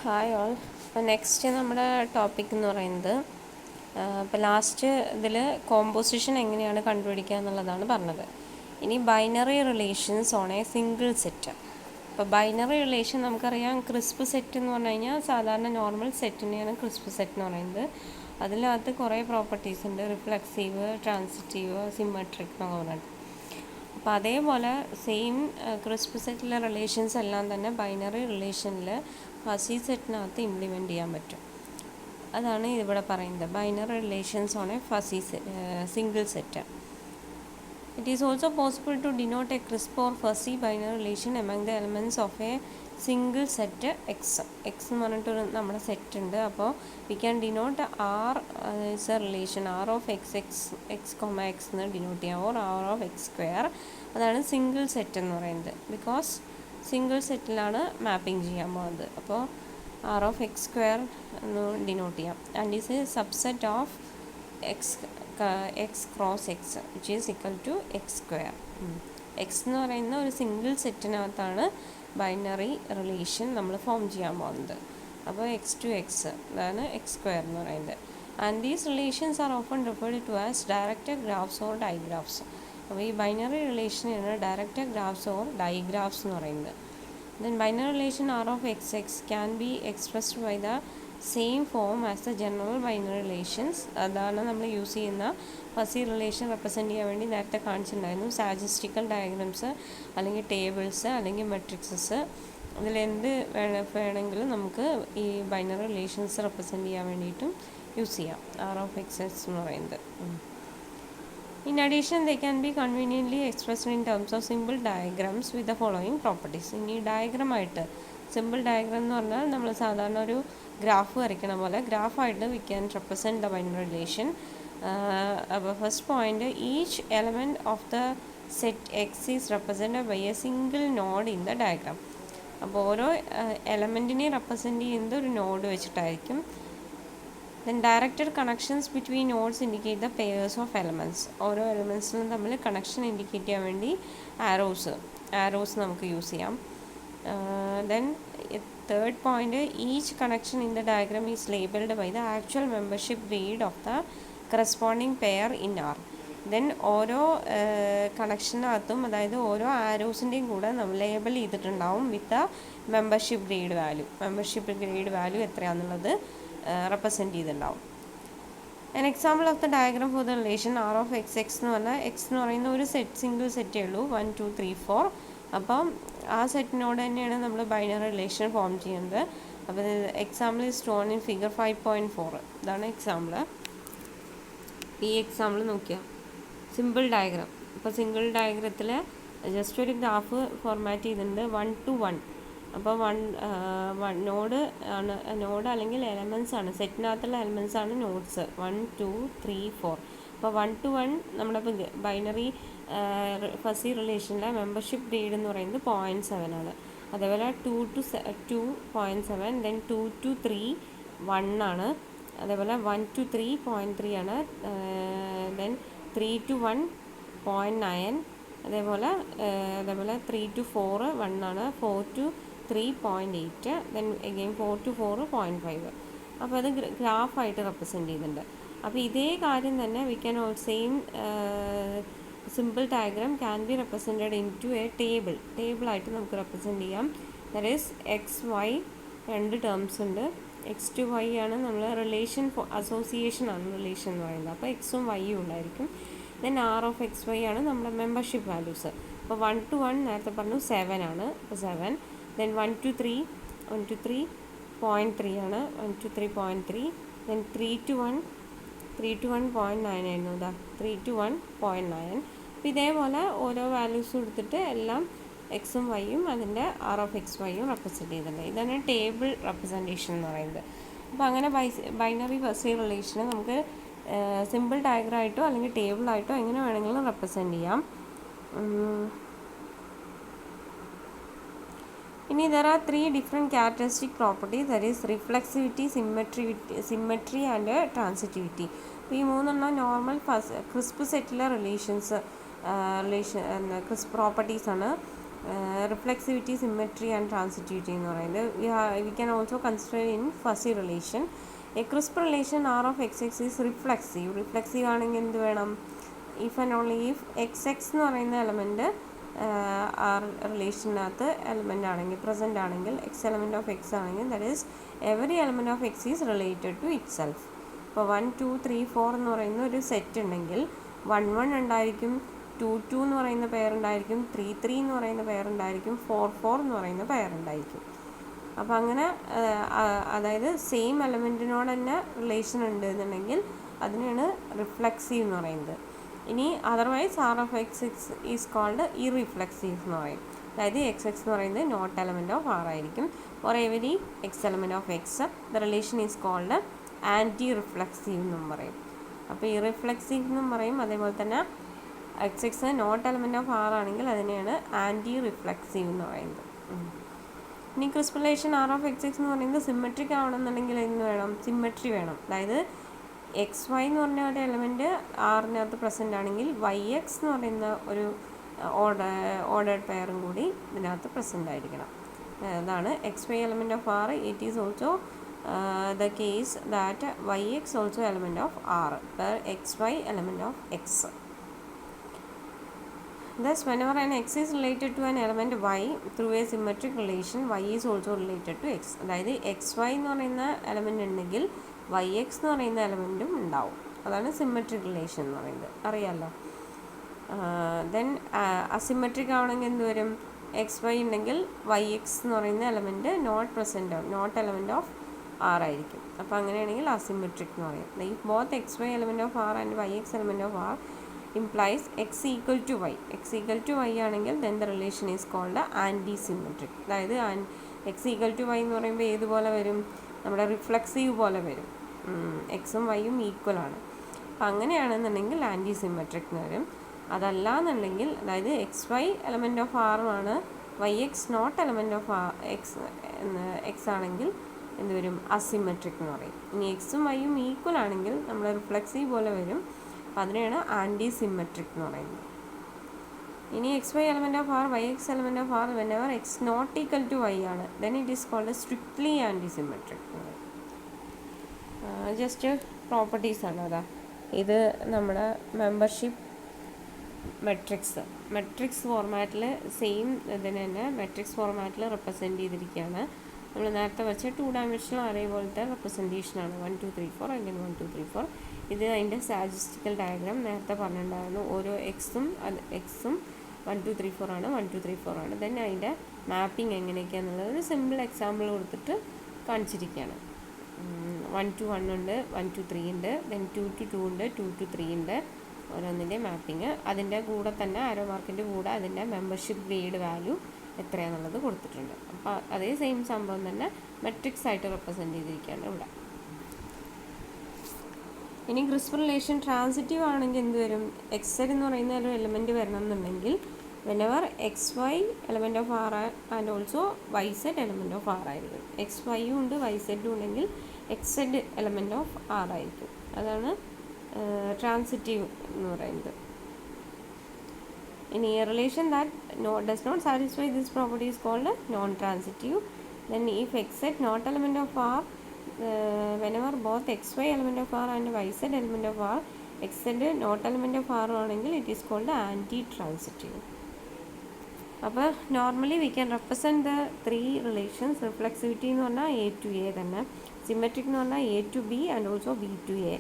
Hi all. അപ്പോൾ next നമ്മുടെ topic എന്ന് പറയുന്നത് ഇപ്പോൾ ലാസ്റ്റ് ഇതിൽ കോമ്പോസിഷൻ എങ്ങനെയാണ് കണ്ടുപിടിക്കുക എന്നുള്ളതാണ് പറഞ്ഞത്. ഇനി binary relations on A single set. ഇപ്പോൾ ബൈനറി റിലേഷൻ നമുക്കറിയാം, ക്രിസ്പ് സെറ്റ് എന്ന് പറഞ്ഞു കഴിഞ്ഞാൽ സാധാരണ നോർമൽ സെറ്റിനെയാണ് ക്രിസ്പ് സെറ്റ് എന്ന് പറയുന്നത്. അതിനകത്ത് കുറേ പ്രോപ്പർട്ടീസ് ഉണ്ട്, റിഫ്ലെക്സീവ്, ട്രാൻസിറ്റീവ്, സിമെട്രിക് എന്നൊക്കെ പറഞ്ഞിട്ട്. അപ്പോൾ അതേപോലെ സെയിം ക്രിസ്പ് സെറ്റിലെ റിലേഷൻസ് എല്ലാം തന്നെ ബൈനറി റിലേഷനിൽ ഫസി സെറ്റിനകത്ത് ഇംപ്ലിമെൻറ്റ് ചെയ്യാൻ പറ്റും. അതാണ് ഇവിടെ പറയുന്നത്, binary relations on a fuzzy single set. It is also possible to denote a crisp or fuzzy binary relation among the elements of a single set X. X എന്ന് പറഞ്ഞിട്ടൊരു നമ്മുടെ set ഉണ്ട്. അപ്പോൾ we can denote R is a relation R of X X comma X എന്ന് denote ചെയ്യാം, or R of X square. അതാണ് single set എന്ന് പറയുന്നത്. ബിക്കോസ് സിംഗിൾ സെറ്റിലാണ് മാപ്പിംഗ് ചെയ്യാൻ പോകുന്നത്. അപ്പോൾ ആർ ഓഫ് എക്സ് സ്ക്വയർ എന്ന് ഡിനോട്ട് ചെയ്യാം. And is a subset of X cross X which is equal to X square. X എന്ന് പറയുന്ന ഒരു സിംഗിൾ സെറ്റിനകത്താണ് ബൈനറി റിലേഷൻ നമ്മൾ ഫോം ചെയ്യാൻ പോകുന്നത്. അപ്പോൾ എക്സ് ടു എക്സ്, അതാണ് എക്സ് സ്ക്വയർ എന്ന് പറയുന്നത്. And these relations are often referred to as directed graphs or digraphs. അപ്പോൾ ഈ ബൈനറി റിലേഷനാണ് ഡയറക്റ്റഡ് ഗ്രാഫ്സ് ഓർ ഡൈഗ്രാഫ്സ് എന്ന് പറയുന്നത്. Then binary relation R of X x can be expressed by the same form as the general binary relations. അതാണ് നമ്മൾ use ചെയ്യുന്ന fuzzy relation represent ചെയ്യാൻ വേണ്ടി നേരത്തെ കാണിച്ചിട്ടുണ്ടായിരുന്നു. സ്റ്റാറ്റിസ്റ്റിക്കൽ ഡയഗ്രാംസ് അല്ലെങ്കിൽ ടേബിൾസ് അല്ലെങ്കിൽ മെട്രിക്സസ്, ഇതിലെന്ത് വേണമെങ്കിലും നമുക്ക് ഈ ബൈനറി റിലേഷൻസ് റെപ്രസെൻറ്റ് ചെയ്യാൻ വേണ്ടിയിട്ടും യൂസ് ചെയ്യാം ആർ ഓഫ് എക്സ് എക്സ് എന്ന് പറയുന്നത്. In addition, they can be conveniently expressed in terms of simple diagrams with the following properties. ഇനി ഡയഗ്രമായിട്ട്, സിമ്പിൾ ഡയഗ്രാം എന്ന് പറഞ്ഞാൽ നമ്മൾ സാധാരണ ഒരു ഗ്രാഫ് വരയ്ക്കണ പോലെ ഗ്രാഫായിട്ട് we can represent the binary relation. അപ്പോൾ first point, each element of the set x is represented by a single node in the diagram. അപ്പോൾ ഓരോ എലമെൻറ്റിനെ റെപ്രസെൻറ്റ് ചെയ്യുന്നത് ഒരു നോഡ് വെച്ചിട്ടായിരിക്കും. Then directed connections between nodes indicate the pairs of elements. ഓരോ എലമെൻറ്റ്സിനും തമ്മിൽ connection indicate ചെയ്യാൻ വേണ്ടി arrows നമുക്ക് യൂസ് ചെയ്യാം. Then third point, each connection in the diagram is labeled by the actual membership read of the corresponding pair in R. Then ഓരോ കണക്ഷനകത്തും, അതായത് ഓരോ ആരോസിൻ്റെയും കൂടെ നമ്മൾ ലേബൽ ചെയ്തിട്ടുണ്ടാവും with the membership grade value. Membership grade value എത്രയാണെന്നുള്ളത് represent ചെയ്തിട്ടുണ്ടാവും. An example of the diagram for the relation R of X x എന്ന് പറഞ്ഞാൽ, എക്സ് എന്ന് പറയുന്ന ഒരു സിംഗിൾ സെറ്റേ ഉള്ളൂ, 1 2 3 4. അപ്പം ആ സെറ്റിനോട് തന്നെയാണ് നമ്മൾ ബൈനറി റിലേഷൻ ഫോം ചെയ്യുന്നത്. അപ്പോൾ example is shown in figure 5.4. ഇതാണ് എക്സാമ്പിൾ. ഈ എക്സാമ്പിൾ നോക്കിയാൽ സിമ്പിൾ ഡയഗ്രാം. ഇപ്പോൾ സിംഗിൾ ഡയഗ്രത്തിൽ ജസ്റ്റ് ഒരു ഗ്രാഫ് ഫോർമാറ്റ് ചെയ്തിട്ടുണ്ട് 1 to 1. അപ്പോൾ നോഡ് ആണ്, നോഡ് അല്ലെങ്കിൽ എലമെൻറ്റ്സ് ആണ്, സെറ്റിനകത്തുള്ള എലമെൻറ്റ്സ് ആണ് നോഡ്സ് 1 2 3 4. അപ്പോൾ 1 to 1 നമ്മുടെ ബൈനറി ഫസി റിലേഷനിലെ മെമ്പർഷിപ്പ് ഗ്രേഡ് എന്ന് പറയുന്നത് 0.7 ആണ്. അതേപോലെ 2 to 2.7, ദെൻ 2 to 3 1 ആണ്. അതേപോലെ 1 to 3 0.3 ആണ്. Then 3 to 1 0.9. അതേപോലെ 3 to 4 1 ആണ്. 4 to 3.8, ദെൻ അഗെയിൻ 4 to 4 0.5. അപ്പോൾ അത് ഗ്രാഫായിട്ട് റെപ്രസെൻറ്റ് ചെയ്യുന്നുണ്ട്. അപ്പോൾ ഇതേ കാര്യം തന്നെ we can same simple diagram can be represented in to a ടേബിളായിട്ട് നമുക്ക് റെപ്രസെൻറ്റ് ചെയ്യാം. ദാറ്റ് ഈസ് എക്സ് വൈ, രണ്ട് ടേംസ് ഉണ്ട്. എക്സ് ടു വൈ ആണ് നമ്മൾ റിലേഷൻ, അസോസിയേഷൻ ആണ് റിലേഷൻ എന്ന് പറയുന്നത്. അപ്പോൾ എക്സും വൈയും ഉണ്ടായിരിക്കും. Then R of X Y ആണ് നമ്മുടെ മെമ്പർഷിപ്പ് വാല്യൂസ്. അപ്പോൾ 1 to 1 നേരത്തെ പറഞ്ഞു 7 ആണ്. അപ്പോൾ 7. ദെൻ 1 to 3 0.3 ആണ്. 1 to 3.3. ദെൻ 3 to 1 0.9 ആയിരുന്നു. ഇതാ 3 to 1 0.9. അപ്പോൾ ഇതേപോലെ ഓരോ വാല്യൂസും എടുത്തിട്ട് എല്ലാം എക്സും വൈയും അതിൻ്റെ ആർ ഓഫ് എക്സ് വൈയും റെപ്രസെൻറ്റ് ചെയ്തിട്ടുണ്ട്. ഇതാണ് ടേബിൾ റെപ്രസെൻറ്റേഷൻ എന്ന് പറയുന്നത്. അപ്പോൾ അങ്ങനെ ബൈനറി ഫസി റിലേഷനെ നമുക്ക് സിമ്പിൾ ഡയഗ്രാമായിട്ടോ അല്ലെങ്കിൽ ടേബിളായിട്ടോ എങ്ങനെ വേണമെങ്കിലും റെപ്രസെൻറ്റ് ചെയ്യാം. ഇനി there are 3 different characteristic properties, that is reflexivity, symmetry and transitivity. അപ്പോൾ ഈ മൂന്നെണ്ണം നോർമൽ ക്രിസ്പ് സെറ്റിലെ റിലേഷൻ ക്രിസ്പ് പ്രോപ്പർട്ടീസ് ആണ്. reflexivity, symmetry and transitivity എന്ന് പറയുന്നത് we can also consider in fuzzy relation. A crisp relation R of xx is reflexive ആണെങ്കിൽ എന്ത് വേണം, if and only if xx എന്ന് പറയുന്ന എലമെൻറ്റ് ആർ റിലേഷനകത്ത് എലമെൻ്റ് ആണെങ്കിൽ പ്രസൻ്റ് ആണെങ്കിൽ എക്സ് എലമെൻറ്റ് ഓഫ് എക്സ് ആണെങ്കിൽ that is every element of X is related to it itself 1 2 3 4 എന്ന് പറയുന്ന ഒരു സെറ്റ് ഉണ്ടെങ്കിൽ 1 1 ഉണ്ടായിരിക്കും, 2 2 എന്ന് പറയുന്ന പെയർ ഉണ്ടായിരിക്കും, 3 3 എന്ന് പറയുന്ന പെയർ ഉണ്ടായിരിക്കും, 4 4 എന്ന് പറയുന്ന പെയർ ഉണ്ടായിരിക്കും. അപ്പോൾ അങ്ങനെ അതായത് സെയിം എലമെൻറ്റിനോട് തന്നെ റിലേഷൻ ഉണ്ട് എന്നുണ്ടെങ്കിൽ അതിനാണ് റിഫ്ലെക്സീവ് എന്ന് പറയുന്നത്. ഇനി otherwise R of X x is called irreflexive എന്ന് പറയും. അതായത് എക്സ് എക്സ് എന്ന് പറയുന്നത് നോട്ട് എലമെൻറ്റ് ഓഫ് ആർ ആയിരിക്കും. Or every x element of x the relation is called anti reflexive എന്നും പറയും. അപ്പോൾ ഇറിഫ്ലെക്സീവ് എന്നും പറയും. അതേപോലെ തന്നെ x x not element of R ആണെങ്കിൽ അതിനെയാണ് ആൻറ്റി റിഫ്ലെക്സീവ് എന്ന് പറയുന്നത്. ഇനി crisp relation R of X x എന്ന് പറയുന്നത് സിമെട്രിക് ആവണമെന്നുണ്ടെങ്കിൽ എന്ത് വേണം, സിമെട്രി വേണം. അതായത് എക്സ് വൈ എന്ന് പറഞ്ഞ ഒരു എലമെൻറ്റ് ആറിനകത്ത് പ്രസൻ്റ് ആണെങ്കിൽ വൈ എക്സ് എന്ന് പറയുന്ന ഒരു ഓർഡേഡ് പെയറും കൂടി ഇതിനകത്ത് പ്രസൻ്റ് ആയിരിക്കണം. അതാണ് X Y element of R. It is also the case that yx also element of R where xy element of x. Thus whenever an x is related to an element y through a symmetric relation, y is also related to x. അതായത് x Y എന്ന് പറയുന്ന element ഉണ്ടെങ്കിൽ y x എന്ന് പറയുന്ന എലമെൻറ്റും ഉണ്ടാവും. അതാണ് symmetric relation എന്ന് പറയുന്നത്, അറിയാമല്ലോ. ദെൻ അസിമെട്രിക് ആവണമെങ്കിൽ എന്ത് വരും, എക്സ് വൈ ഉണ്ടെങ്കിൽ വൈ എക്സ് എന്ന് പറയുന്ന എലമെൻറ്റ് നോട്ട് പ്രസൻ്റ് ആവും, നോട്ട് എലമെൻറ്റ് ഓഫ് ആർ ആയിരിക്കും. അപ്പോൾ അങ്ങനെയാണെങ്കിൽ അസിമെട്രിക് എന്ന് പറയും. If both x Y element of R and y x element of R implies x equal to y, x equal to y ആണെങ്കിൽ then the relation is called anti symmetric. അതായത് x equal to y എന്ന് പറയുമ്പോൾ ഏതുപോലെ വരും, നമ്മുടെ reflexive പോലെ വരും. എക്സും വൈയും ഈക്വൽ ആണ്. അപ്പം അങ്ങനെയാണെന്നുണ്ടെങ്കിൽ ആൻറ്റി സിമെട്രിക് എന്ന് വരും. അതല്ല എന്നുണ്ടെങ്കിൽ അതായത് എക്സ് വൈ എലമെൻറ്റ് ഓഫ് ആറുമാണ്, y x not element of X ആണെങ്കിൽ എന്ത് വരും, അസിമെട്രിക് എന്ന് പറയും. ഇനി എക്സും വൈയും ഈക്വൽ ആണെങ്കിൽ നമ്മൾ റിഫ്ലെക്സീവ് പോലെ വരും. അപ്പോൾ അതിനെയാണ് ആൻറ്റി സിമെട്രിക് എന്ന് പറയുന്നത്. ഇനി x Y element of R y x element of R whenever x not equal to y ആണ് then it is called strictly anti symmetric എന്ന് പറയും. ജസ്റ്റ് പ്രോപ്പർട്ടീസാണ്. അതാ ഇത് നമ്മുടെ മെമ്പർഷിപ്പ് മെട്രിക്സ് ഫോർമാറ്റിൽ സെയിം ഇതിന് തന്നെ മെട്രിക്സ് ഫോർമാറ്റിൽ റെപ്രസെൻറ്റ് ചെയ്തിരിക്കുകയാണ്. നമ്മൾ നേരത്തെ വെച്ച 2 ഡയമെൻഷണൽ അറേ പോലത്തെ റെപ്രസെൻറ്റേഷനാണ് 1 2 3 4 അങ്ങനെ 1 2 3 4. ഇത് അതിൻ്റെ സ്റ്റാറ്റിസ്റ്റിക്കൽ ഡയഗ്രാം നേരത്തെ പറഞ്ഞിട്ടുണ്ടായിരുന്നു. ഓരോ എക്സും 1 2 3 4 ആണ്, 1 2 3 4 ആണ്. ദെൻ അതിൻ്റെ മാപ്പിംഗ് എങ്ങനെയൊക്കെയാണെന്നുള്ളത് ഒരു സിമ്പിൾ എക്സാമ്പിൾ കൊടുത്തിട്ട് കാണിച്ചിരിക്കുകയാണ്. 1 to 1 ഉണ്ട്, 1 to 3 ഉണ്ട്, ദെൻ 2 to 2 ഉണ്ട്, 2 to 3 ഉണ്ട്. ഓരോന്നിൻ്റെ മാപ്പിങ് അതിൻ്റെ കൂടെ തന്നെ ആരോ മാർക്കിൻ്റെ കൂടെ അതിൻ്റെ മെമ്പർഷിപ്പ് ഗ്രേഡ് വാല്യൂ എത്രയാണെന്നുള്ളത് കൊടുത്തിട്ടുണ്ട്. അപ്പോൾ അതേ സെയിം സംഭവം തന്നെ മെട്രിക്സ് ആയിട്ട് റെപ്രസെൻറ്റ് ചെയ്തിരിക്കുകയാണ് ഇവിടെ. ഇനി ക്രിസ്പ് റിലേഷൻ ട്രാൻസിറ്റീവ് ആണെങ്കിൽ എന്ത് വരും, എക്സ് സെഡ് എന്ന് പറയുന്ന ഒരു എലമെൻറ്റ് വരണം എന്നുണ്ടെങ്കിൽ whenever X Y element of R and also Y Z element of R ആയിരിക്കും. എക്സ് വൈയും ഉണ്ട് വൈ സെഡും ഉണ്ടെങ്കിൽ X Z element of R ആയിരിക്കും. അതാണ് ട്രാൻസിറ്റീവ് എന്ന് പറയുന്നത്. In a relation that does not satisfy this property is called non-transitive. Then if x set not element of R, whenever both xy element of R and y set element of R, x set not element of R ആണെങ്കിൽ it is called anti-transitive. അപ്പോൾ normally we can represent the 3 relations. Reflexivity എന്ന് പറഞ്ഞാൽ A to A തന്നെ, symmetric എന്ന് പറഞ്ഞാൽ A to B and also B to A.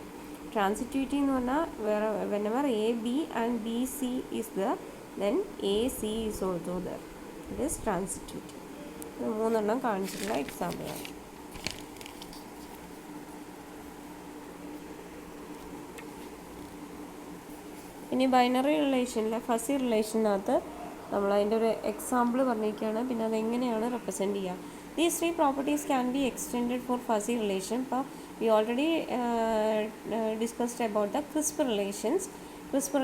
Transitivity എന്ന് പറഞ്ഞാൽ വേറെ whenever A B and B C is there then AC is also there. It is transitivity. ഇത് 3 എണ്ണം കാണിച്ചിട്ടുള്ള എക്സാമ്പിളാണ്. ഇനി ബൈനറി റിലേഷനിലെ ഫസി റിലേഷനകത്ത് നമ്മൾ അതിൻ്റെ ഒരു എക്സാമ്പിൾ പറഞ്ഞിരിക്കുകയാണ്. പിന്നെ അതെങ്ങനെയാണ് റെപ്രസെൻറ്റ് ചെയ്യുക. These 3 properties can be extended for fuzzy relation. ഇപ്പോൾ we already discussed about the crisp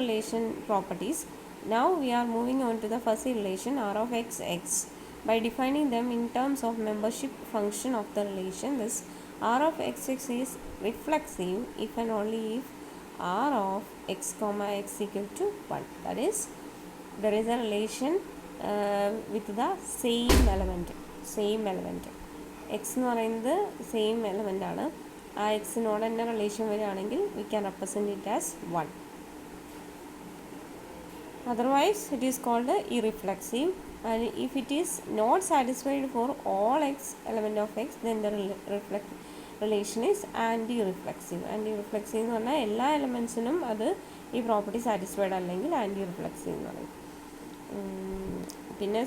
relation properties. Now we are moving on to the fuzzy relation R of x x. By defining them in terms of membership function of the relation, this R of x x is reflexive if and only if R of x comma x equal to 1. That is, there is a relation with the same element X എന്ന് പറയുന്നത് same എലമെൻ്റാണ്. ആ എക്സിനോട് തന്നെ relation വരികയാണെങ്കിൽ V can represent it as 1. Otherwise it is called irreflexive, and if it is not satisfied for all x element of x, then the relation is anti-reflexive. Anti-reflexive എന്ന് പറഞ്ഞാൽ എല്ലാ എലമെൻസിനും അത് ഈ പ്രോപ്പർട്ടി സാറ്റിസ്ഫൈഡ് അല്ലെങ്കിൽ anti reflexive എന്ന് പറയും. പിന്നെ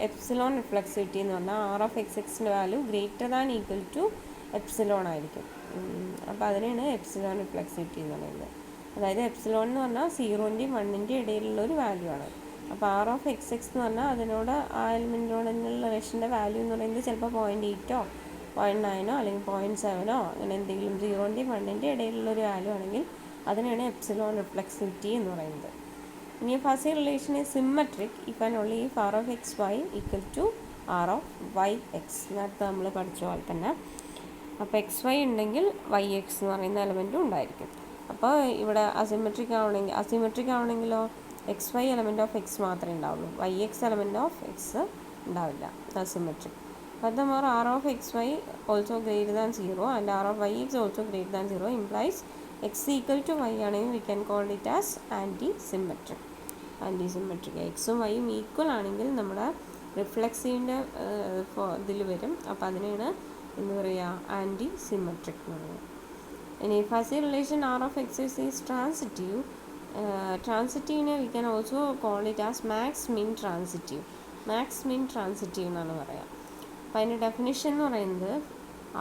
എപ്സിലോൺ റിഫ്ലെക്സിവിറ്റി എന്ന് പറഞ്ഞാൽ ആർ ഓഫ് എക്സ് എക്സിൻ്റെ value greater than equal to epsilon ആയിരിക്കും. അപ്പോൾ അതിനാണ് എപ്സിലോൺ റിഫ്ലെക്സിവിറ്റി എന്ന് പറയുന്നത്. അതായത് എപ്സിലോൺ എന്ന് പറഞ്ഞാൽ 0-ൻ്റെയും 1-ൻ്റെയും ഇടയിലുള്ള ഒരു വാല്യൂ ആണ്. അപ്പോൾ ആർ ഓഫ് എക്സ് എക്സ് എന്ന് പറഞ്ഞാൽ അതിനോട് ആ എലിമെൻറ്റിനോടുള്ള റിലേഷൻ്റെ വാല്യൂ എന്ന് പറയുന്നത് ചിലപ്പോൾ 0.8 0.9 അല്ലെങ്കിൽ 0.7 അങ്ങനെ എന്തെങ്കിലും 0-ൻ്റെയും 1-ൻ്റെയും ഇടയിലുള്ള ഒരു വാല്യൂ ആണെങ്കിൽ അതിനാണ് എപ്സിലോൺ റിഫ്ലെക്സിവിറ്റി എന്ന് പറയുന്നത്. ഇനി fuzzy relation is symmetric if and only if R of X y equal to R of y x. നേരത്തെ നമ്മൾ പഠിച്ച പോലെ തന്നെ. അപ്പോൾ എക്സ് വൈ ഉണ്ടെങ്കിൽ വൈ എക്സ് എന്ന് പറയുന്ന എലമെൻറ്റും ഉണ്ടായിരിക്കും. അപ്പോൾ ഇവിടെ അസിമെട്രിക് ആവണമെങ്കിലോ x Y element of x മാത്രമേ ഉണ്ടാവുള്ളൂ, y x element of x ഉണ്ടാവില്ല. Asymmetric. Furthermore, r of xy also greater than 0 and r of y is also greater than 0 implies x equal to y ആണെങ്കിൽ we can call it as anti-symmetric. എക്സും വൈയും equal ആണെങ്കിൽ നമ്മുടെ റിഫ്ലെക്സീവിൻ്റെ ഇതിൽ വരും. അപ്പോൾ അതിനാണ് എന്താ പറയുക, ആൻറ്റി സിമെട്രിക് എന്ന് പറയുന്നത്. ഇനി fuzzy relation R of X is transitive. ട്രാൻസിറ്റീവിനെ we can also call it as max min transitive എന്നാണ് പറയുക. അപ്പോൾ അതിൻ്റെ ഡെഫിനിഷൻ എന്ന് പറയുന്നത്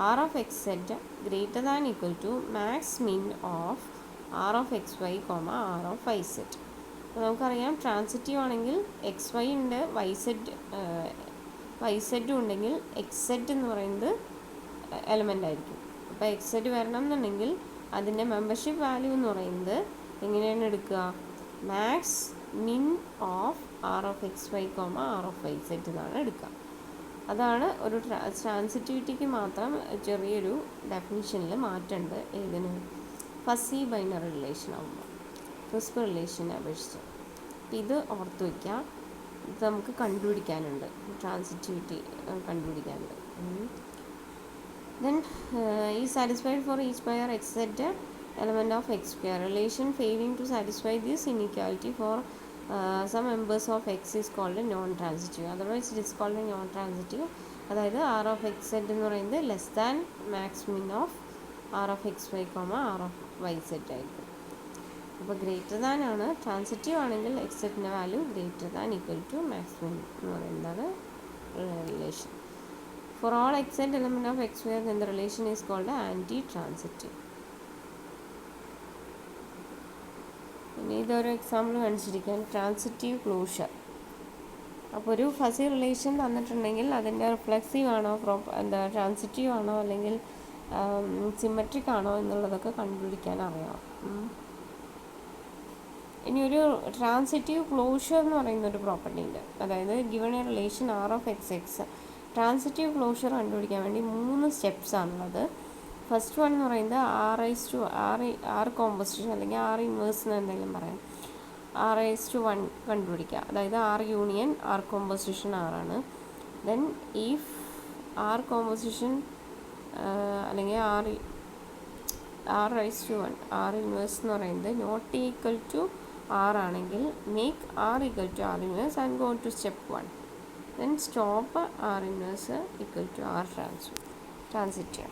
R of x z greater than equal to max min of R of X Y R of Y z. അപ്പോൾ നമുക്കറിയാം transitive ആണെങ്കിൽ എക്സ് വൈ ഉണ്ട്, വൈ സെറ്റും ഉണ്ടെങ്കിൽ എക്സ് സെറ്റ് എന്ന് പറയുന്നത് എലമെൻ്റ് ആയിരിക്കും. അപ്പോൾ എക്സ് സെറ്റ് വരണം എന്നുണ്ടെങ്കിൽ അതിൻ്റെ മെമ്പർഷിപ്പ് വാല്യൂ എന്ന് പറയുന്നത് എങ്ങനെയാണ് എടുക്കുക, max min of R of X Y R of Y set എന്നാണ് എടുക്കുക. അതാണ് ഒരു ട്രാൻസിറ്റിവിറ്റിക്ക് മാത്രം ചെറിയൊരു ഡെഫിനിഷനിൽ മാറ്റമുണ്ട്. ഏതിന്, ഫസി ബൈനറി റിലേഷൻ ആകുമ്പോൾ, ക്രിസ്പ് റിലേഷനെ അപേക്ഷിച്ച്. ഇത് ഓർത്ത് വയ്ക്കുക. ഇത് നമുക്ക് കണ്ടുപിടിക്കാനുണ്ട്, transitivity കണ്ടുപിടിക്കാനുണ്ട്. Then is satisfied for each pair x z element of x square. Relation failing to satisfy this inequality for some members of x is called a non-transitive. Otherwise it is called a non-transitive. അതായത് R of x z എന്ന് പറയുന്നത് less than max min of R of X Y R of Y z ആയിരിക്കും. അപ്പോൾ greater than ആണ്. Transitive ആണെങ്കിൽ x സെറ്റിൻ്റെ value greater than equal to max min എന്ന് പറയുന്നതാണ് relation. For all x z element of x square, then the relation is called anti-transitive. ഇനി ഇതൊരു example കാണിച്ചിരിക്കാൻ, transitive closure. അപ്പോൾ ഒരു ഫസി റിലേഷൻ തന്നിട്ടുണ്ടെങ്കിൽ അതിൻ്റെ റിഫ്ലെക്സീവ് ആണോ, ട്രാൻസിറ്റീവ് ആണോ അല്ലെങ്കിൽ സിമെട്രിക് ആണോ എന്നുള്ളതൊക്കെ കണ്ടുപിടിക്കാൻ അറിയാം. ഇനി ഒരു ട്രാൻസിറ്റീവ് ക്ലോഷർ എന്ന് പറയുന്നൊരു പ്രോപ്പർട്ടി ഉണ്ട്. അതായത് given a relation R of X X, transitive closure കണ്ടുപിടിക്കാൻ വേണ്ടി 3 സ്റ്റെപ്സ് ആണുള്ളത്. ഫസ്റ്റ് വൺ എന്ന് പറയുന്നത് ആർ കോമ്പോസിഷൻ അല്ലെങ്കിൽ ആർ ഇൻവേഴ്സ് എന്ന് എന്തെങ്കിലും പറയാം. r⁻1 കണ്ടുപിടിക്കുക. അതായത് ആർ യൂണിയൻ ആർ കോമ്പോസിഷൻ ആറാണ്. ദെൻ ഇഫ് ആർ കോമ്പോസിഷൻ അല്ലെങ്കിൽ r⁻1 ആർ ഇൻവേഴ്സ് എന്ന് പറയുന്നത് നോട്ട് ഈക്വൽ ടു ആർ ആണെങ്കിൽ make R equal to R inverse and go to step 1. Then stop R inverse equal to R transitive.